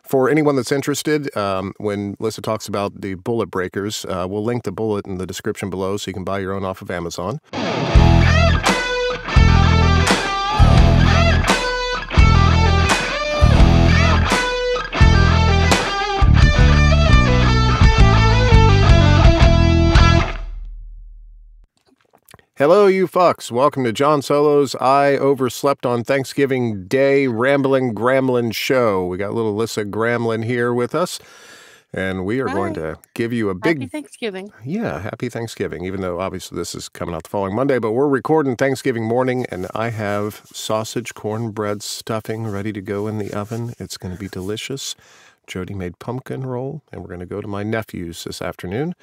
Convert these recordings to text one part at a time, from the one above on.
For anyone that's interested, when Lissa talks about the bullet breakers, we'll link the bullet in the description below so you can buy your own off of Amazon. Hello, you fucks. Welcome to John Solo's I Overslept on Thanksgiving Day Ramblin Gramling show. We got little Lissa Gramling here with us, and we are going to give you a big... Happy Thanksgiving. Yeah, happy Thanksgiving, even though obviously this is coming out the following Monday, but we're recording Thanksgiving morning, and I have sausage, cornbread, stuffing ready to go in the oven. It's going to be delicious. Jody made pumpkin roll, and we're going to go to my nephew's this afternoon.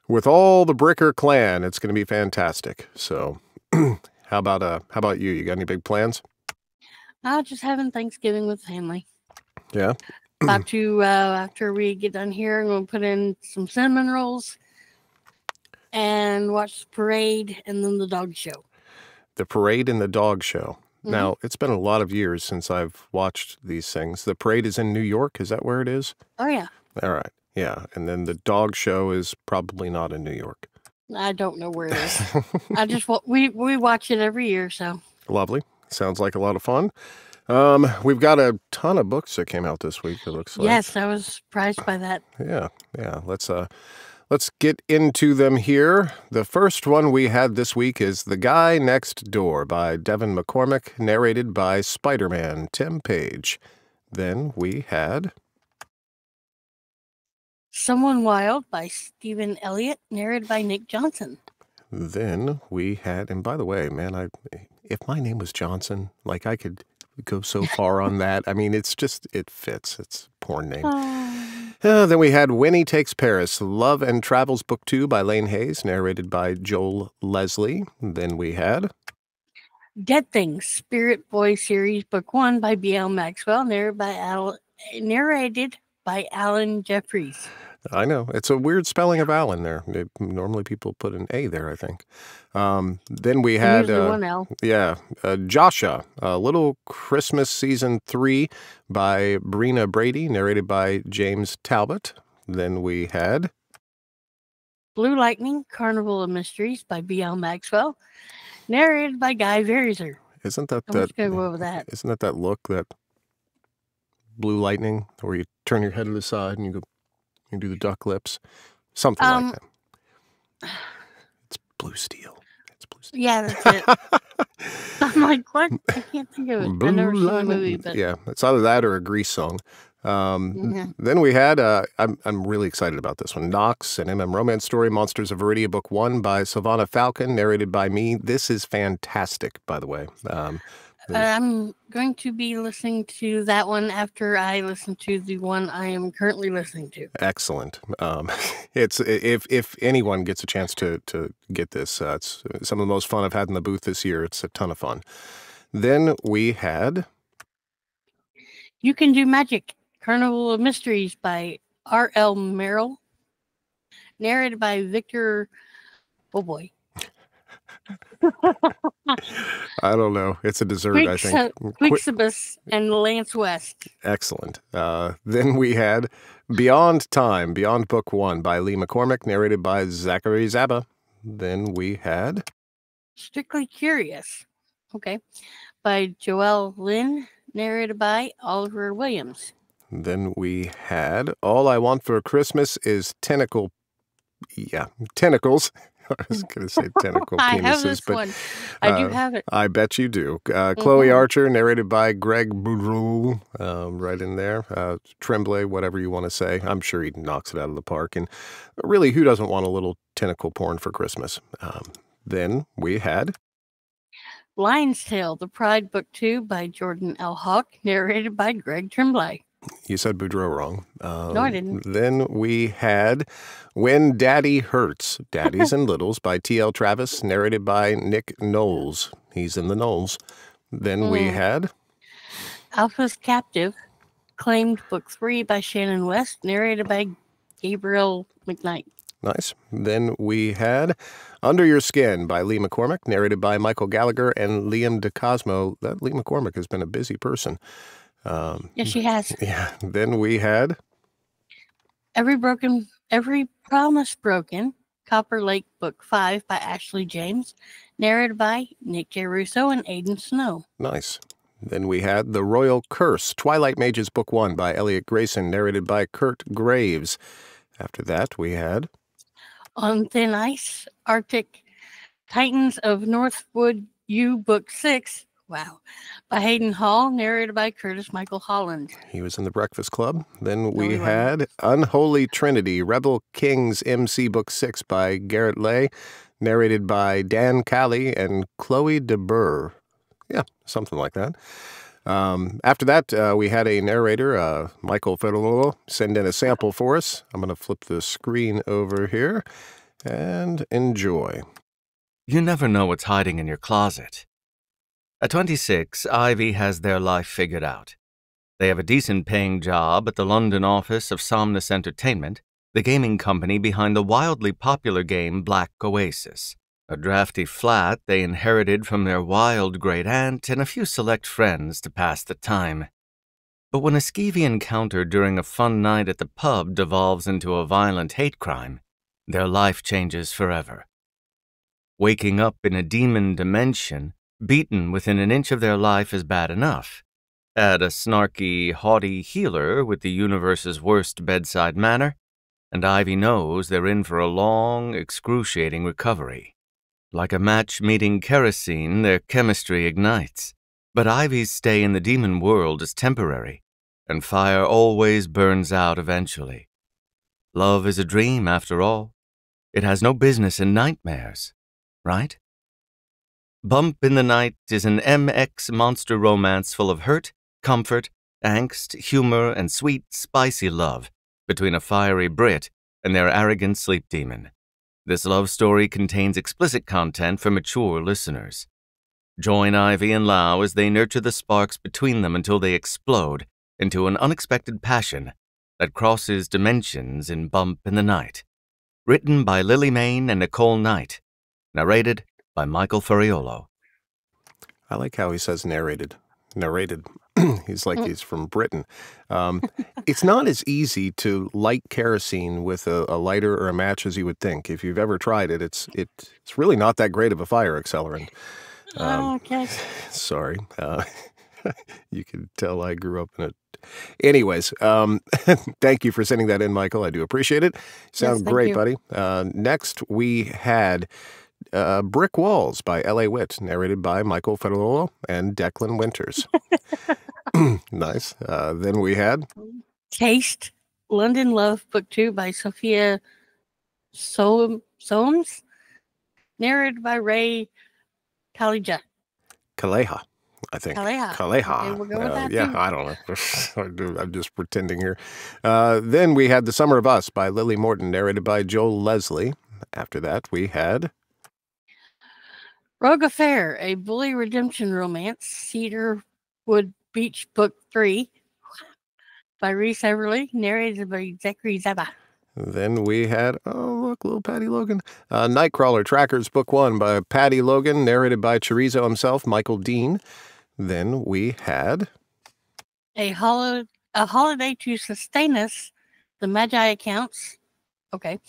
With all the Bricker clan, it's going to be fantastic. So, how about you? You got any big plans? Just having Thanksgiving with family. Yeah. About to after we get done here, I'm going to put in some cinnamon rolls and watch the parade and then the dog show. The parade and the dog show. Mm-hmm. Now, it's been a lot of years since I've watched these things. The parade is in New York. Is that where it is? Oh yeah. All right. Yeah, and then the dog show is probably not in New York. I don't know where it is. we watch it every year, so. Lovely. Sounds like a lot of fun. We've got a ton of books that came out this week, it looks like. Yes, I was surprised by that. Yeah. Let's get into them here. The first one we had this week is The Guy Next Door by Devin McCormick, narrated by Spider-Man Tim Page. Then we had Someone Wild by Stephen Elliott, narrated by Nick Johnson. Then we had, and by the way, man, if my name was Johnson, like I could go so far on that. I mean, it fits. It's a porn name. Then we had Winnie Takes Paris, Love and Travels Book 2 by Lane Hayes, narrated by Joel Leslie. Then we had Dead Things, Spirit Boy Series Book 1 by B.L. Maxwell, narrated by Alan Jeffries. I know. It's a weird spelling of Alan there. Normally people put an A there, I think. Then we had one L. Yeah, Joshua, Little Christmas Season 3 by Brina Brady, narrated by James Talbot. Then we had Blue Lightning, Carnival of Mysteries by B.L. Maxwell, narrated by Guy Verizer. Isn't that Isn't that look, that Blue Lightning, where you turn your head to the side and you do the duck lips, something like that. It's Blue Steel. Yeah, that's it. I'm like, what? I can't think of it. Blue I've never seen Lightning. the movie, but yeah, it's either that or a Grease song. Then we had, I'm really excited about this one, Knox, an MM romance story, Monsters of Viridia, Book 1 by Savannah Falcon, narrated by me. This is fantastic, by the way. I'm going to be listening to that one after I listen to the one I am currently listening to. Excellent. It's if anyone gets a chance to get this, it's some of the most fun I've had in the booth this year. It's a ton of fun. Then we had You Can Do Magic, Carnival of Mysteries by R.L. Merrill, narrated by Victor. Oh boy. I don't know. It's a dessert, I think. Quixibus and Lance West. Excellent. Then we had Beyond Time, Beyond Book 1 by Lee McCormick, narrated by Zachary Zaba. Then we had Strictly Curious, by Joelle Lynn, narrated by Oliver Williams. Then we had All I Want for Christmas is Tentacles. I was going to say tentacle penises, I have this one. I do have it. I bet you do. Chloe Archer, narrated by Greg Boudreau, right in there. Tremblay, whatever you want to say. I'm sure he knocks it out of the park. And really, who doesn't want a little tentacle porn for Christmas? Then we had Lion's Tale, The Pride Book 2 by Jordan L. Hawk, narrated by Greg Tremblay. You said Boudreau wrong. No, I didn't. Then we had When Daddy Hurts, Daddies and Littles by T.L. Travis, narrated by Nick Knowles. He's in the Knowles. Then we had Alpha's Captive, Claimed Book 3 by Shannon West, narrated by Gabriel McKnight. Nice. Then we had Under Your Skin by Lee McCormick, narrated by Michael Gallagher and Liam DeCosmo. That Lee McCormick has been a busy person. Yes, she has. Yeah. Then we had Every Promise Broken, Copper Lake Book 5 by Ashley James, narrated by Nick J. Russo and Aidan Snow. Nice. Then we had The Royal Curse, Twilight Mages Book 1 by Elliot Grayson, narrated by Kurt Graves. After that, we had On Thin Ice, Arctic Titans of Northwood U Book 6, wow, by Hayden Hall, narrated by Curtis Michael Holland. He was in The Breakfast Club. Then we had Unholy Trinity, Rebel Kings MC Book 6 by Garrett Lay, narrated by Dan Callie and Chloe DeBurr. Yeah, something like that. After that, we had a narrator, Michael Federolo, send in a sample for us. I'm going to flip the screen over here and enjoy. You never know what's hiding in your closet. At 26, Ivy has their life figured out. They have a decent-paying job at the London office of Somnus Entertainment, the gaming company behind the wildly popular game Black Oasis, a drafty flat they inherited from their wild great-aunt and a few select friends to pass the time. But when a skeevy encounter during a fun night at the pub devolves into a violent hate crime, their life changes forever. Waking up in a demon dimension, beaten within an inch of their life is bad enough. Add a snarky, haughty healer with the universe's worst bedside manner, and Ivy knows they're in for a long, excruciating recovery. Like a match meeting kerosene, their chemistry ignites. But Ivy's stay in the demon world is temporary, and fire always burns out eventually. Love is a dream, after all. It has no business in nightmares, right? Bump in the Night is an MX monster romance full of hurt, comfort, angst, humor, and sweet, spicy love between a fiery Brit and their arrogant sleep demon. This love story contains explicit content for mature listeners. Join Ivy and Lau as they nurture the sparks between them until they explode into an unexpected passion that crosses dimensions in Bump in the Night. Written by Lily Mayne and Nicole Knight. Narrated by Michael Furiolo. I like how he says narrated. Narrated. He's like he's from Britain. It's not as easy to light kerosene with a lighter or a match as you would think. If you've ever tried it, it's really not that great of a fire accelerant. Okay. Sorry. You can tell I grew up in it. Anyways, thank you for sending that in, Michael. I do appreciate it. Sound great, buddy. Next, we had Brick Walls by L.A. Witt, narrated by Michael Federolo and Declan Winters. Nice. Then we had Taste, London Love, Book 2 by Sophia Soames, narrated by Ray Kaleja. Kaleha, I think. Kaleha. Kaleha. Okay, we'll go with that yeah, too. I don't know. I'm just pretending here. Then we had The Summer of Us by Lily Morton, narrated by Joel Leslie. After that, we had Rogue Affair, a bully redemption romance, Cedarwood Beach Book 3 by Reese Everly, narrated by Zachary Zaba. Then we had, oh, look, little Patty Logan. Nightcrawler Trackers, Book 1 by Patty Logan, narrated by Chorizo himself, Michael Dean. Then we had A Holiday to Sustain Us, The Magi Accounts, okay,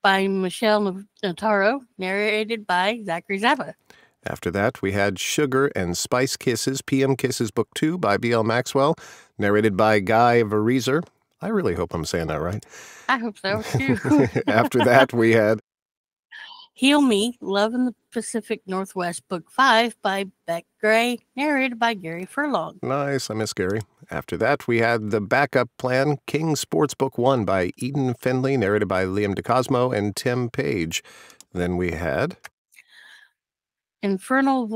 by Michelle Notaro, narrated by Zachary Zaba. After that, we had Sugar and Spice Kisses, PM Kisses Book 2 by B.L. Maxwell, narrated by Guy Verreeser. I really hope I'm saying that right. I hope so, too. After that, we had Heal Me, Love in the Pacific Northwest, Book 5 by Beck Gray, narrated by Gary Furlong. Nice, I miss Gary. After that, we had The Backup Plan, King Sports Book 1 by Eden Findley, narrated by Liam DeCosmo and Tim Page. Then we had Infernal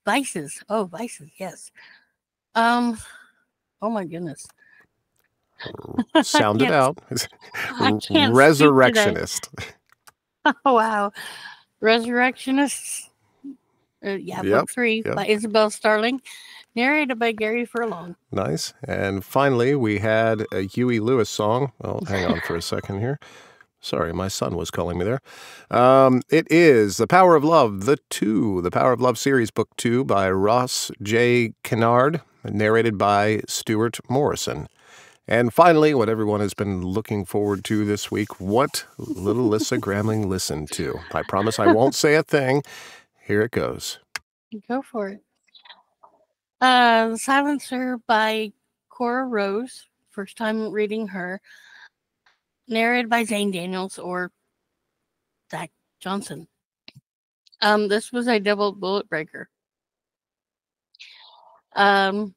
Vices. Oh, Vices, yes. Oh my goodness. Sound it out. I can't Resurrectionist. Oh, wow. Resurrectionists. Book 3 by Isabel Starling, narrated by Gary Furlong. Nice. And finally, we had a Huey Lewis song. Oh, hang on for a second here. Sorry, my son was calling me there. It is The Power of Love, The Power of Love series, Book 2 by Ross J. Kennard, narrated by Stuart Morrison. And finally, what everyone has been looking forward to this week, what little Lissa Gramling listened to. I promise I won't say a thing. Here it goes. Go for it. The Silencer by Cora Rose. First time reading her. Narrated by Zane Daniels or Zach Johnson. This was a double bullet breaker. The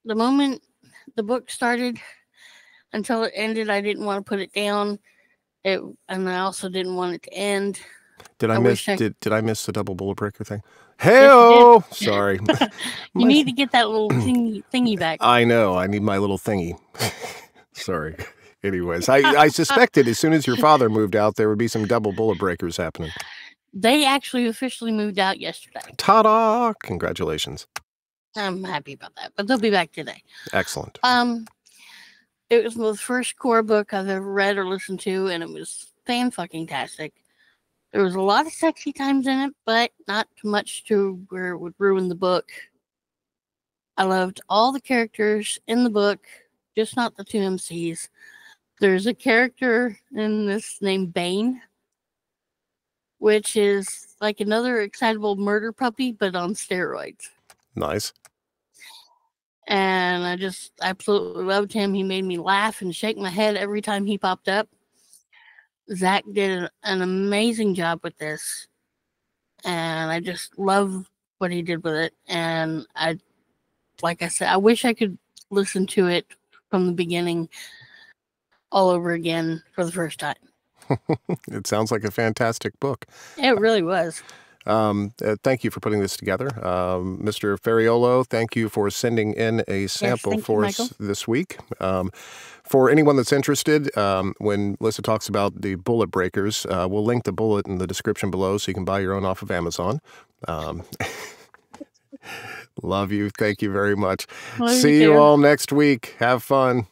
moment the book started until it ended, I didn't want to put it down. And I also didn't want it to end. Did I miss the double bullet breaker thing? Hey-oh! Yes, sorry. You need to get that little thingy back. I know. I need my little thingy. Sorry. Anyways, I suspected as soon as your father moved out, there would be some double bullet breakers happening. They actually officially moved out yesterday. Ta-da! Congratulations. I'm happy about that, but they'll be back today. Excellent. It was the first Cora book I've ever read or listened to, and it was fan-fucking-tastic. There was a lot of sexy times in it, but not too much to where it would ruin the book. I loved all the characters in the book, just not the two MCs. There's a character in this named Bane, which is like another excitable murder puppy, but on steroids. Nice. And I just absolutely loved him. He made me laugh and shake my head every time he popped up. Zach did an amazing job with this. And I just love what he did with it. And like I said, I wish I could listen to it from the beginning all over again for the first time. It sounds like a fantastic book. It really was. Thank you for putting this together. Mr. Ferriolo, thank you for sending in a sample for us this week. For anyone that's interested, when Lissa talks about the bullet breakers, we'll link the bullet in the description below so you can buy your own off of Amazon. Love you. Thank you very much. See you all next week. Have fun.